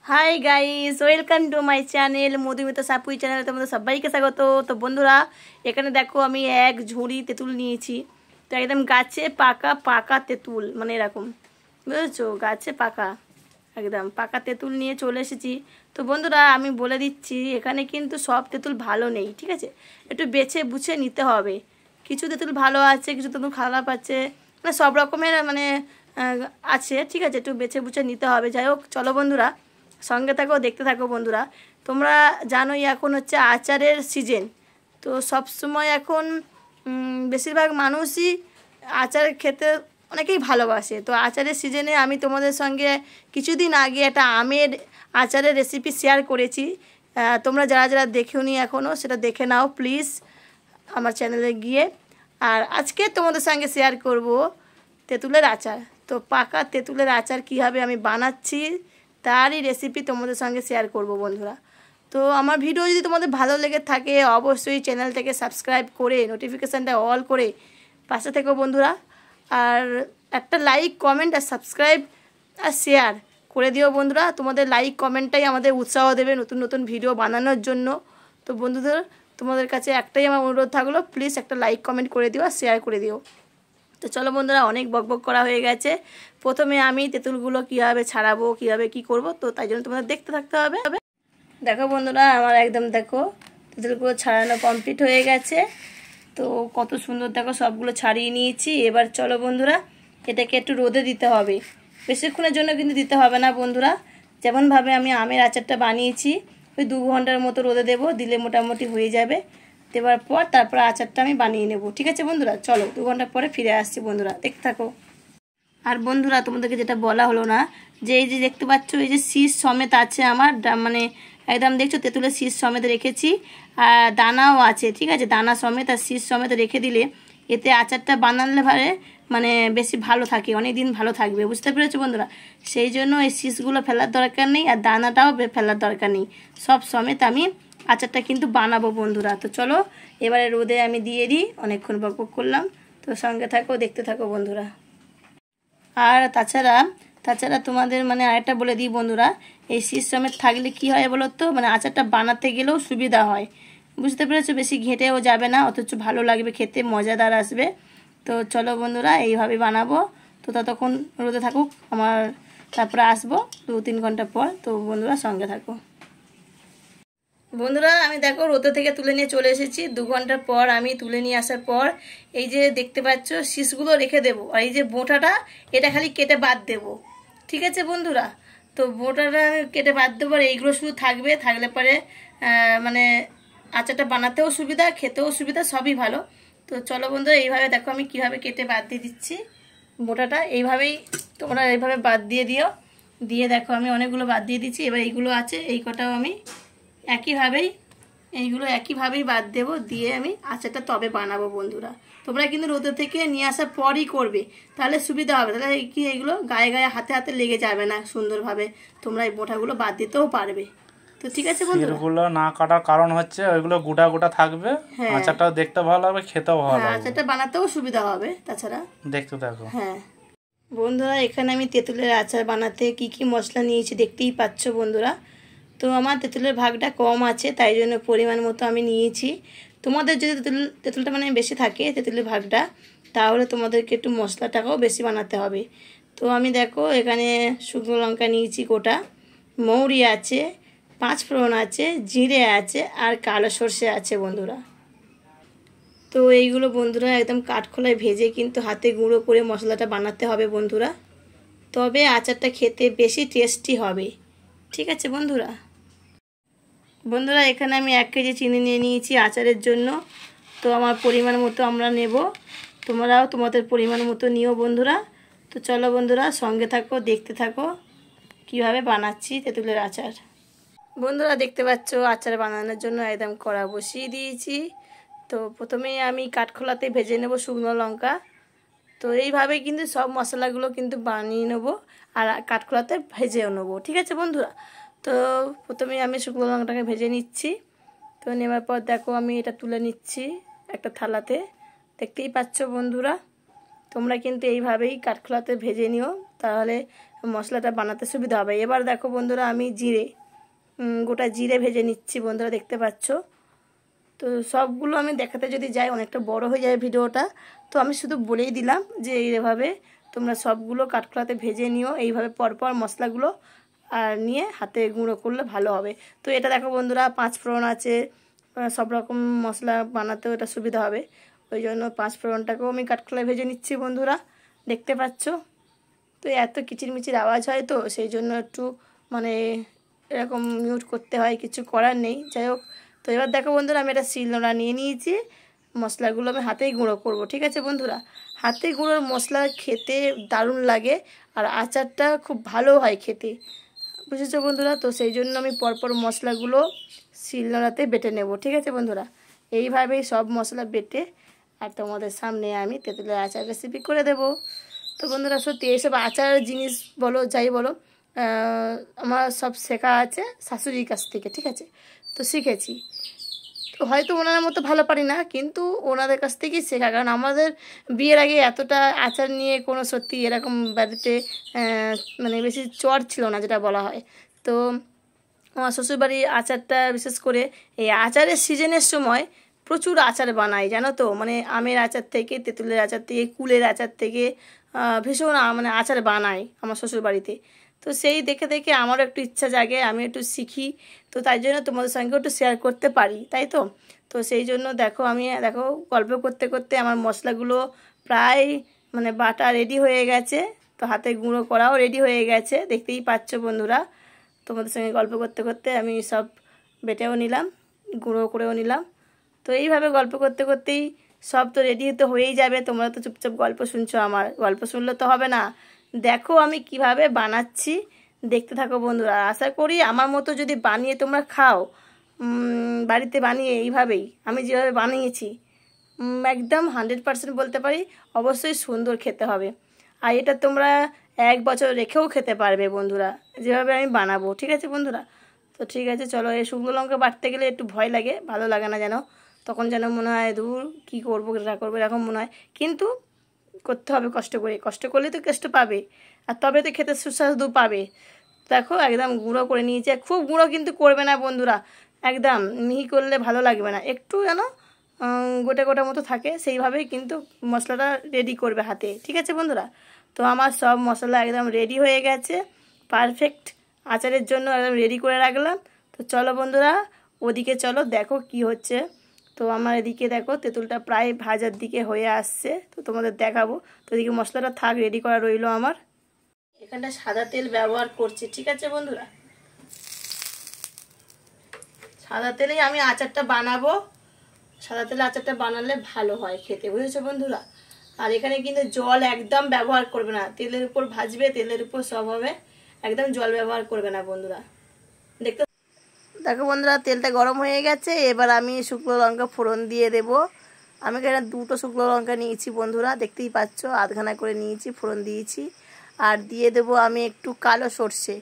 Hi guys, welcome to my channel Madhumita Sapui চ্যানেলে তোমাদের সবাইকে স্বাগত। তো বন্ধুরা, এখানে দেখো আমি এক ঝুড়ি তেঁতুল নিয়েছি। তো একদম গাছে পাকা পাকা তেঁতুল, মানে এরকম, বুঝেছো, গাছে পাকা একদম পাকা তেঁতুল নিয়ে চলে এসেছি। তো বন্ধুরা, আমি বলে দিচ্ছি, এখানে কিন্তু সব তেঁতুল ভালো নেই, ঠিক আছে? একটু বেছে বুঝে নিতে হবে। কিছু তেঁতুল ভালো আছে, কিছু তেঁতুল খারাপ আছে, মানে সব রকমের মানে আছে, ঠিক আছে? একটু বেছে বুঝে নিতে হবে। যাই হোক, চলো বন্ধুরা, সঙ্গে থাকো, দেখতে থাকো বন্ধুরা। তোমরা জানোই এখন হচ্ছে আচারের সিজন। তো সব সময় এখন বেশিরভাগ মানুষই আচার খেতে অনেকেই ভালোবাসে। তো আচারের সিজনে আমি তোমাদের সঙ্গে কিছুদিন আগে একটা আমের আচারের রেসিপি শেয়ার করেছি। তোমরা যারা যারা দেখোনি এখনও, সেটা দেখে নাও প্লিজ আমার চ্যানেলে গিয়ে। আর আজকে তোমাদের সঙ্গে শেয়ার করব তেঁতুলের আচার। তো পাকা তেঁতুলের আচার কীভাবে আমি বানাচ্ছি তারই রেসিপি তোমাদের সঙ্গে শেয়ার করব বন্ধুরা। তো আমার ভিডিও যদি তোমাদের ভালো লেগে থাকে, অবশ্যই চ্যানেলটাকে সাবস্ক্রাইব করে নোটিফিকেশানটা অল করে পাশে থেকো বন্ধুরা। আর একটা লাইক, কমেন্ট আর সাবস্ক্রাইব আর শেয়ার করে দিও বন্ধুরা। তোমাদের লাইক কমেন্টটাই আমাদের উৎসাহ দেবে নতুন নতুন ভিডিও বানানোর জন্য। তো বন্ধুদের, তোমাদের কাছে একটাই আমার অনুরোধ থাকলো, প্লিজ একটা লাইক কমেন্ট করে দিও আর শেয়ার করে দিও। তো চলো বন্ধুরা, অনেক বকবক করা হয়ে গেছে। প্রথমে আমি তেঁতুলগুলো কীভাবে ছাড়াবো, কীভাবে কী করব, তো তাই জন্য তোমাদের দেখতে থাকতে হবে। দেখো বন্ধুরা, আমার একদম দেখো তেঁতুলগুলো ছাড়ানো কমপ্লিট হয়ে গেছে। তো কত সুন্দর দেখো সবগুলো ছাড়িয়ে নিয়েছি। এবার চলো বন্ধুরা, এটাকে একটু রোদে দিতে হবে। বেশিক্ষণের জন্য কিন্তু দিতে হবে না বন্ধুরা। যেমনভাবে আমি আমের আচারটা বানিয়েছি, ওই 2 ঘন্টার মতো রোদে দেবো, দিলে মোটামুটি হয়ে যাবে। দেওয়ার পর তারপর আচারটা আমি বানিয়ে নেব, ঠিক আছে বন্ধুরা? চলো 2 ঘন্টা পরে ফিরে আসছি বন্ধুরা, দেখতে থাকো। আর বন্ধুরা, তোমাদেরকে যেটা বলা হলো না, যে এই যে দেখতে পাচ্ছ, এই যে শীষ সমেত আছে আমার, মানে একদম দেখছো তেঁতুলের শীষ সমেত রেখেছি, আর দানাও আছে, ঠিক আছে? দানা সমেত আর শীষ সমেত রেখে দিলে এতে আচারটা বানালে মানে বেশি ভালো থাকে, অনেক দিন ভালো থাকবে, বুঝতে পেরেছো বন্ধুরা? সেই জন্য এই শীষগুলো ফেলার দরকার নেই, আর দানাটাও ফেলার দরকার নেই, সব সমেত আমি আচারটা কিন্তু বানাবো বন্ধুরা। তো চলো এবারে রোদে আমি দিয়ে দিই, অনেকক্ষণ বকবক করলাম। তো সঙ্গে থাকো, দেখতে থাকো বন্ধুরা। আর তাছাড়া তোমাদের মানে আরেকটা বলে দিই বন্ধুরা, এই শীষ সমেত থাকলে কি হয় বলো তো, মানে আচারটা বানাতে গেলেও সুবিধা হয়, বুঝতে পেরেছো? বেশি ঘেঁটেও যাবে না, অথচ ভালো লাগবে খেতে, মজাদার আসবে। তো চলো বন্ধুরা, এইভাবে বানাবো। তো ততক্ষণ রোদে থাকুক আমার, তারপরে আসবো 2-3 ঘন্টা পর। তো বন্ধুরা, সঙ্গে থাকো। বন্ধুরা, আমি দেখো রোদে থেকে তুলে নিয়ে চলে এসেছি। 2 ঘন্টা পর আমি তুলে নিয়ে আসার পর এই যে দেখতে পাচ্ছ, শীষগুলো রেখে দেবো, আর এই যে বোঁটাটা, এটা খালি কেটে বাদ দেবো, ঠিক আছে বন্ধুরা? তো বোঁটাটা কেটে বাদ দেবো, আর এইগুলো শুধু থাকবে, থাকলে পরে মানে আচারটা বানাতেও সুবিধা, খেতেও সুবিধা, সবই ভালো। তো চলো বন্ধুরা, এইভাবে দেখো আমি কিভাবে কেটে বাদ দিয়ে দিচ্ছি বোঁটাটা। এইভাবেই তোমরা এইভাবে বাদ দিয়ে দিও। দিয়ে দেখো আমি অনেকগুলো বাদ দিয়ে দিচ্ছি। এবার এইগুলো আছে, এই কটাও আমি একইভাবেই বাদ দেবো, দিয়ে আমি আচারটা তবে বানাবো বন্ধুরা। তোমরা কিন্তু রোদে থেকে নিয়ে আসার পরই করবে, তাহলে সুবিধা হবে। তাহলে কি এইগুলো গায়ে গায়ে হাতে হাতে লেগে যাবে না, সুন্দরভাবে তোমরা এই বোঁটাগুলো বাদ দিতেও পারবে। তো ঠিক আছে বন্ধুরা, এগুলো না কাটার কারণ হচ্ছে ওইগুলো গোটা গোটা থাকবে, আচারটা দেখতে ভালো হবে, খেতেও ভালো লাগবে, আচারটা বানাতেও সুবিধা হবে। তাছাড়া দেখতে থাকো। হ্যাঁ বন্ধুরা, এখানে আমি তেঁতুলের আচার বানাতে কি কি মশলা নিয়েছি দেখতেই পাচ্ছ বন্ধুরা। তো আমার তেঁতুলের ভাগটা কম আছে, তাই জন্য পরিমাণ মতো আমি নিয়েছি। তোমাদের যদি তেঁতুলটা মানে বেশি থাকে, তেঁতুলের ভাগটা, তাহলে তোমাদেরকে একটু মশলাটাকেও বেশি বানাতে হবে। তো আমি দেখো এখানে শুকনো লঙ্কা নিয়েছি গোটা, মৌরি আছে, 5 ফোড়ন আছে, জিরে আছে, আর কালো সর্ষে আছে বন্ধুরা। তো এইগুলো বন্ধুরা একদম কাঠখোলায় ভেজে কিন্তু হাতে গুঁড়ো করে মশলাটা বানাতে হবে বন্ধুরা, তবে আচারটা খেতে বেশি টেস্টি হবে, ঠিক আছে বন্ধুরা? বন্ধুরা, এখানে আমি 1 কেজি চিনি নিয়ে নিয়েছি আচারের জন্য। তো আমার পরিমাণ মতো আমরা নেব, তোমরাও তোমাদের পরিমাণ মতো নিও বন্ধুরা। তো চলো বন্ধুরা, সঙ্গে থাকো, দেখতে থাকো কিভাবে বানাচ্ছি তেঁতুলের আচার। বন্ধুরা, দেখতে পাচ্ছ আচার বানানোর জন্য একদম কড়া বসিয়ে দিয়েছি। তো প্রথমেই আমি কাঠখোলাতে ভেজে নেব শুকনো লঙ্কা। তো এইভাবে কিন্তু সব মশলাগুলো কিন্তু বানিয়ে নেব, আর কাঠখোলাতে ভেজেও নেবো, ঠিক আছে বন্ধুরা? তো প্রথমে আমি শুকনো লঙ্কাটাকে ভেজে নিচ্ছি। তো নেওয়ার পর দেখো আমি এটা তুলে নিচ্ছি একটা থালাতে, দেখতেই পাচ্ছ বন্ধুরা। তোমরা কিন্তু এইভাবেই কাঠখোলাতে ভেজে নিও, তাহলে মশলাটা বানাতে সুবিধা হবে। এবার দেখো বন্ধুরা আমি জিরে, গোটা জিরে ভেজে নিচ্ছি বন্ধুরা, দেখতে পাচ্ছ। তো সবগুলো আমি দেখাতে যদি যাই অনেকটা বড় হয়ে যায় ভিডিওটা, তো আমি শুধু বলেই দিলাম যে এইভাবে তোমরা সবগুলো কাঠখোলাতে ভেজে নিও, এইভাবে পরপর মশলাগুলো আর নিয়ে হাতে গুঁড়ো করলে ভালো হবে। তো এটা দেখো বন্ধুরা 5 ফোড়ন আছে, সব রকম মশলা বানাতেও এটা সুবিধা হবে, ওই জন্য 5 ফোড়নটাকেও আমি কাঠখোলায় ভেজে নিচ্ছি বন্ধুরা, দেখতে পাচ্ছ। তো এত কিচিরমিচির আওয়াজ হয়, তো সেই জন্য একটু মানে এরকম মিউট করতে হয়, কিছু করার নেই। যাই হোক, তো এবার দেখো বন্ধুরা আমি এটা শিলনোড়া নিয়ে নিয়েছি, মশলাগুলো আমি হাতেই গুঁড়ো করব, ঠিক আছে বন্ধুরা। হাতে গুঁড়োর মশলা খেতে দারুণ লাগে, আর আচারটা খুব ভালো হয় খেতে, বুঝেছো বন্ধুরা। তো সেই জন্য আমি পরপর মশলাগুলো শিলনোড়াতে বেটে নেব, ঠিক আছে বন্ধুরা। এইভাবেই সব মশলা বেটে আর তোমাদের সামনে আমি তেঁতুলের আচার রেসিপি করে দেব। তো বন্ধুরা সত্যি এইসব আচার জিনিস বলো যাই বলো, আমার সব শেখা আছে শাশুড়ির কাছ থেকে, ঠিক আছে। তো শিখেছি, তো হয়তো ওনার মতো ভালো পারি না, কিন্তু ওনাদের কাছ থেকেই শেখা। কারণ আমাদের বিয়ের আগে এতটা আচার নিয়ে কোনো সত্যি এরকম বাড়িতে মানে বেশি চর ছিল না, যেটা বলা হয়। তো আমার শ্বশুরবাড়ির আচারটা বিশেষ করে এই আচারের সিজনের সময় প্রচুর আচার বানায়, জানো তো। মানে আমের আচার থেকে, তেঁতুলের আচার থেকে, কুলের আচার থেকে ভীষণ মানে আচার বানায় আমার শ্বশুরবাড়িতে। তো সেই দেখে দেখে আমারও একটু ইচ্ছা জাগে, আমি একটু শিখি, তো তাই জন্য তোমাদের সঙ্গে একটু শেয়ার করতে পারি, তাই তো। তো সেই জন্য দেখো আমি দেখো গল্প করতে করতে আমার মশলাগুলো প্রায় মানে বাটা রেডি হয়ে গেছে, তো হাতে গুঁড়ো করাও রেডি হয়ে গেছে, দেখতেই পাচ্ছ বন্ধুরা। তোমাদের সঙ্গে গল্প করতে করতে আমি সব বেটেও নিলাম, গুঁড়ো করেও নিলাম। তো এইভাবে গল্প করতে করতেই সব তো রেডি তো হয়েই যাবে। তোমরা তো চুপচাপ গল্প শুনছো, আমার গল্প শুনলে তো হবে না। দেখো আমি কিভাবে বানাচ্ছি, দেখতে থাকো বন্ধুরা। আশা করি আমার মতো যদি বানিয়ে তোমরা খাও, বাড়িতে বানিয়ে এইভাবেই আমি যেভাবে বানিয়েছি, একদম 100% বলতে পারি অবশ্যই সুন্দর খেতে হবে। আর এটা তোমরা 1 বছর রেখেও খেতে পারবে বন্ধুরা, যেভাবে আমি বানাবো, ঠিক আছে বন্ধুরা। তো ঠিক আছে, চলো। এই শুকনো লঙ্কা বাটতে গেলে একটু ভয় লাগে, ভালো লাগে না যেন, তখন যেন মনে হয় দূর কী করবো না করবো এরকম মনে হয়, কিন্তু করতে হবে কষ্ট করে, কষ্ট করলে তো কষ্ট পাবে, আর তবে তো খেতে সুস্বাদু পাবে। দেখো একদম গুঁড়ো করে নিয়েছি, খুব গুঁড়ো কিন্তু করবে না বন্ধুরা, একদম মিহি করলে ভালো লাগবে না, একটু যেন গোটা গোটা মতো থাকে, সেইভাবেই কিন্তু মশলাটা রেডি করবে হাতে, ঠিক আছে বন্ধুরা। তো আমার সব মশলা একদম রেডি হয়ে গেছে, পারফেক্ট আচারের জন্য একদম রেডি করে রাখলাম। তো চলো বন্ধুরা ওদিকে চলো, দেখো কি হচ্ছে। তো আমার এদিকে দেখো তেঁতুলটা প্রায় ভাজার দিকে হয়ে আসছে, তো তোমাদের দেখাবো। তো এদিকে মশলাটা থাক, রেডি করা রইলো আমার। এখানটা সাদা তেল ব্যবহার করছি, ঠিক আছে বন্ধুরা। সাদা তেলেই আমি আচারটা বানাবো, সাদা তেলে আচারটা বানালে ভালো হয় খেতে, বুঝেছো বন্ধুরা। আর এখানে কিন্তু জল একদম ব্যবহার করবে না, তেলের উপর ভাজবে, তেলের উপর সব হবে, একদম জল ব্যবহার করবে না বন্ধুরা। দেখতে দেখো বন্ধুরা তেলটা গরম হয়ে গেছে, এবার আমি শুকনো লঙ্কা ফোড়ন দিয়ে দেব। আমি এখানে 2টো শুকনো লঙ্কা নিয়েছি বন্ধুরা, দেখতেই পাচ্ছ, আধখানা করে নিয়েছি, ফোড়ন দিয়েছি। আর দিয়ে দেব আমি একটু কালো সর্ষে।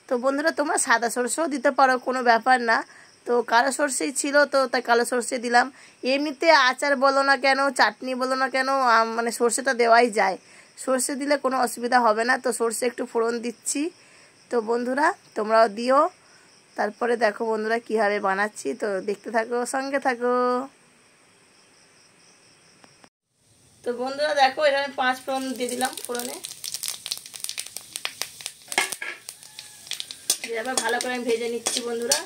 তো বন্ধুরা তোমরা সাদা সর্ষেও দিতে পারো, কোনো ব্যাপার না। তো কালো সর্ষেই ছিল, তো তাই কালো সর্ষে দিলাম। এমনিতে আচার বলো না কেন, চাটনি বলো না কেন, মানে সর্ষেটা দেওয়াই যায়, সর্ষে দিলে কোনো অসুবিধা হবে না। তো সর্ষে একটু ফোড়ন দিচ্ছি, তো বন্ধুরা তোমরাও দিও। তারপরে দেখো বন্ধুরা কীভাবে বানাচ্ছি, তো দেখতে থাকো, সঙ্গে থাকো। তো বন্ধুরা দেখো এখানে 5 ফোড়ন দিয়ে দিলাম, ফোড়নে এবার ভালো করে আমি ভেজে নিচ্ছি বন্ধুরা।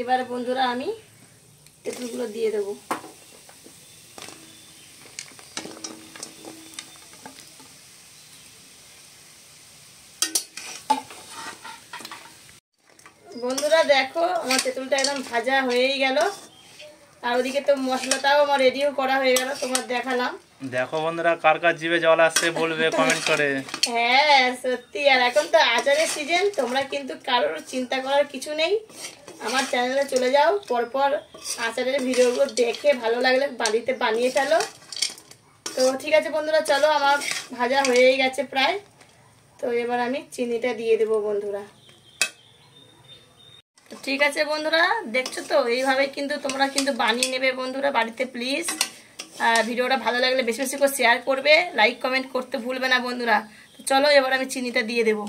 এবারে বন্ধুরা আমি তেঁতুলগুলো দিয়ে দেবো। বন্ধুরা দেখো আমার তেঁতুলটা একদম ভাজা হয়েই গেল, আর ওদিকে তো মশলাটাও আমার রেডিও করা হয়ে গেল, তোমার দেখালাম। দেখো বন্ধুরা কার কার জিভে জল আসছে বলবে কমেন্ট করে। হ্যাঁ সত্যি, আর এখন তো আচারের সিজন, তোমরা কিন্তু কারোর চিন্তা করার কিছু নেই, আমার চ্যানেলে চলে যাও, পরপর আচারের ভিডিওগুলো দেখে ভালো লাগলে বাড়িতে বানিয়ে ফেলো। তো ঠিক আছে বন্ধুরা, চলো আমার ভাজা হয়েই গেছে প্রায়। তো এবার আমি চিনিটা দিয়ে দেবো বন্ধুরা। ঠিক আছে বন্ধুরা, দেখছো তো এইভাবে কিন্তু তোমরা কিন্তু বানিয়ে নেবে বন্ধুরা বাড়িতে প্লিজ। আর ভিডিওটা ভালো লাগলে বেশি বেশি করে শেয়ার করবে, লাইক কমেন্ট করতে ভুলবে না বন্ধুরা। তো চলো এবার আমি চিনিটা দিয়ে দেবো।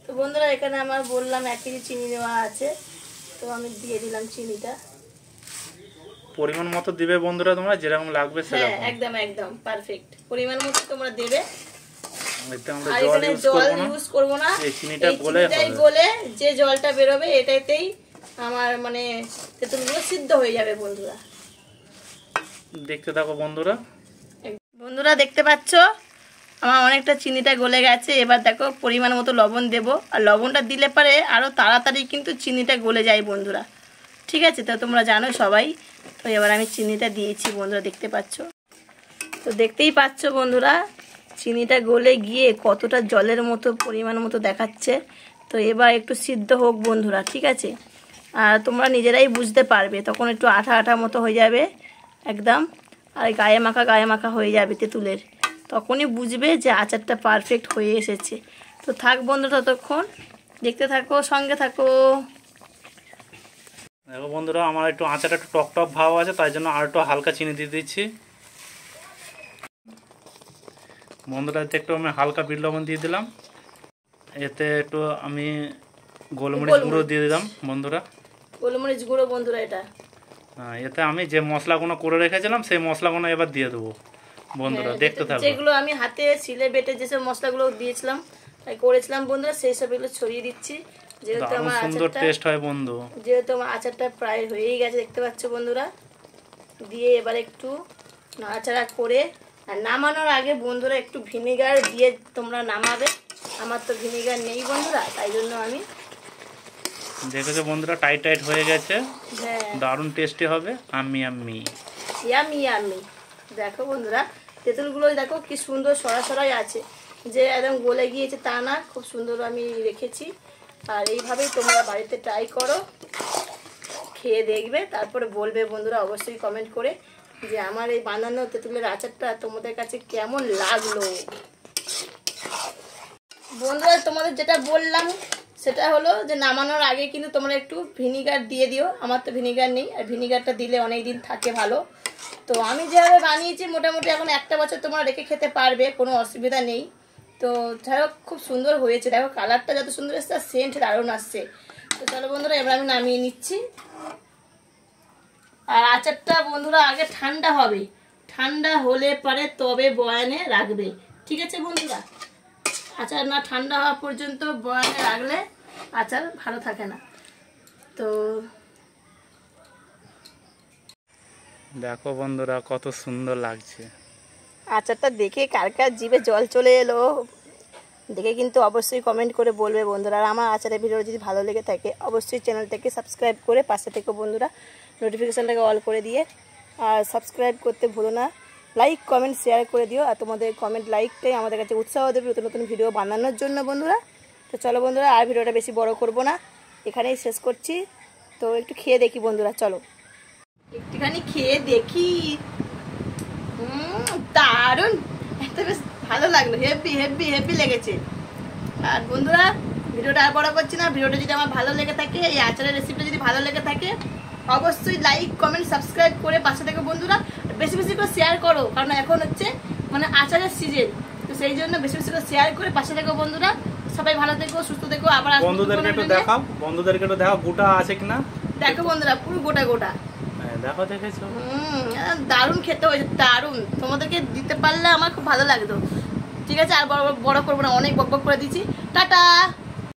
তো বন্ধুরা এখানে আমার বললাম 1 কেজি চিনি নেওয়া আছে, তো আমি দিয়ে দিলাম চিনিটা। পরিমাণ মতো দিবে বন্ধুরা, তোমরা যেরকম লাগবে সেরকম। হ্যাঁ একদম একদম পারফেক্ট পরিমাণ মতো তোমরা দেবে। আর এখানে জল ইউজ করব না, এই চিনিটা গলে যে জলটা বেরোবে এটাতেই আমার মানে তেঁতুলগুলো সিদ্ধ হয়ে যাবে বন্ধুরা। দেখতে থাকো বন্ধুরা। বন্ধুরা দেখতে পাচ্ছ আমার অনেকটা চিনিটা গলে গেছে। এবার দেখো পরিমাণ মতো লবণ দেব, আর লবণটা দিলে পরে আরও তাড়াতাড়ি কিন্তু চিনিটা গলে যায় বন্ধুরা, ঠিক আছে? তো তোমরা জানো সবাই। তো এবার আমি চিনিটা দিয়েছি বন্ধুরা, দেখতে পাচ্ছ। তো দেখতেই পাচ্ছ বন্ধুরা চিনিটা গলে গিয়ে কতটা জলের মতো পরিমাণ মতো দেখাচ্ছে। তো এবার একটু সিদ্ধ হোক বন্ধুরা, ঠিক আছে? আর তোমরা নিজেরাই বুঝতে পারবে, তখন একটু আঠা আঠা মতো হয়ে যাবে একদম, আর গায়ে মাখা হয়ে যাবে তেঁতুলের, তখনই বুঝবে যে আচারটা পারফেক্ট হয়ে এসেছে। তো থাক বন্ধু, ততক্ষণ দেখতে থাকো, সঙ্গে থাকো। দেখো বন্ধুরা আমার একটু আচারটা একটু টক টক ভাব আছে, তাই জন্য আর একটু হালকা চিনি দিয়ে দিচ্ছি বন্ধুরা। এতে একটু আমি হালকা বিট লবণ দিয়ে দিলাম, এতে একটু আমি গোলমরিচ গুঁড়ো দিয়ে দিলাম বন্ধুরা। গোলমরিচ গুঁড়ো বন্ধুরা এটা। হ্যাঁ, এতে আমি যে মশলাগুলো করে রেখেছিলাম সেই মশলাগুলো এবার দিয়ে দেবো বন্ধুরা, দেখতে থাকো। যেগুলো আমি হাতে শিলে বেটে যেসব মশলাগুলো দিয়েছিলাম তাই করেছিলাম বন্ধুরা, সেই সব এগুলো ছড়িয়ে দিচ্ছি। যেহেতু আমার সুন্দর টেস্ট হয় বন্ধু, যেহেতু আমার আচারটা প্রায় হয়েই গেছে দেখতে পাচ্ছ বন্ধুরা। দিয়ে এবার একটু নাড়াচাড়া করে, আর নামানোর আগে বন্ধুরা একটু ভিনেগার দিয়ে তোমরা নামাবে। আমার তো ভিনেগার নেই বন্ধুরা, তাই জন্য আমি দেখেছো বন্ধুরা টাইট টাইট হয়ে গেছে। হ্যাঁ দারুণ টেস্টি হবে, আমি ইয়ামি। দেখো বন্ধুরা তেঁতুলগুলো দেখো কি সুন্দর সরাসরাই আছে, যে একদম গলে গিয়েছে তা না, খুব সুন্দর আমি রেখেছি। আর এইভাবেই তোমরা বাড়িতে ট্রাই করো, খেয়ে দেখবে, তারপরে বলবে বন্ধুরা অবশ্যই কমেন্ট করে যে আমার এই বানানো তেঁতুলের আচারটা তোমাদের কাছে কেমন লাগলো। বন্ধুরা তোমাদের যেটা বললাম সেটা হলো যে নামানোর আগে কিন্তু তোমরা একটু ভিনিগার দিয়ে দিও। আমার তো ভিনিগার নেই, আর ভিনিগারটা দিলে অনেক দিন থাকে ভালো। তো আমি যেভাবে বানিয়েছি মোটামুটি এখন 1টা বছর তোমরা রেখে খেতে পারবে, কোনো অসুবিধা নেই। তো যাই হোক খুব সুন্দর হয়েছে, দেখো কালারটা যত সুন্দর এসছে আর সেন্ট দারুণ আসছে। তো চলো বন্ধুরা এবার আমি নামিয়ে নিচ্ছি। আর আচারটা বন্ধুরা আগে ঠান্ডা হবে, ঠান্ডা হলে পরে তবে বয়ানে রাখবে, ঠিক আছে বন্ধুরা? আচার না ঠান্ডা হওয়া পর্যন্ত বয়ানে রাখলে আচার ভালো থাকে না। তো দেখো বন্ধুরা কত সুন্দর লাগছে আচারটা দেখে কার কার জিভে জল চলে এলো দেখে কিন্তু অবশ্যই কমেন্ট করে বলবে বন্ধুরা। আর আমার আচারের ভিডিও যদি ভালো লেগে থাকে অবশ্যই চ্যানেলটাকে সাবস্ক্রাইব করে পাশে থেকে বন্ধুরা নোটিফিকেশানটাকে অল করে দিয়ে, আর সাবস্ক্রাইব করতে ভুলো না, লাইক কমেন্ট শেয়ার করে দিও। আর তোমাদের কমেন্ট লাইকটাই আমাদের কাছে উৎসাহ দেবে নতুন নতুন ভিডিও বানানোর জন্য বন্ধুরা। তো চলো বন্ধুরা আর ভিডিওটা বেশি বড় করব না, এখানেই শেষ করছি। তো একটু খেয়ে দেখি বন্ধুরা, চলো একটুখানি খেয়ে দেখি। দারুণ, একটা বেশ ভালো লাগলো, হেভি হেভি হেভি লেগেছে। আর বন্ধুরা ভিডিওটা আর বড় করছি না, ভিডিওটা যদি আমার ভালো লেগে থাকে, এই আচারের রেসিপিটা যদি ভালো লেগে থাকে অবশ্যই লাইক কমেন্ট সাবস্ক্রাইব করে পাশে থেকে বন্ধুরা বেশি বেশি করে শেয়ার করো, কারণ এখন হচ্ছে মানে আচারের সিজন, তো সেই জন্য বেশি বেশি করে শেয়ার করে পাশে থেকে বন্ধুরা। সবাই ভালো থেকো, সুস্থ থেকো। আবার বন্ধুদেরকে একটু দেখাও গোটা আছে কিনা। দেখো বন্ধুরা পুরো গোটা গোটা, দেখো দেখেছো, দারুণ খেতে হয়েছে, দারুণ। তোমাদেরকে দিতে পারলে আমার খুব ভালো লাগতো, ঠিক আছে? আর বড় করবো না, অনেক বক বক করে দিচ্ছি। টাটা।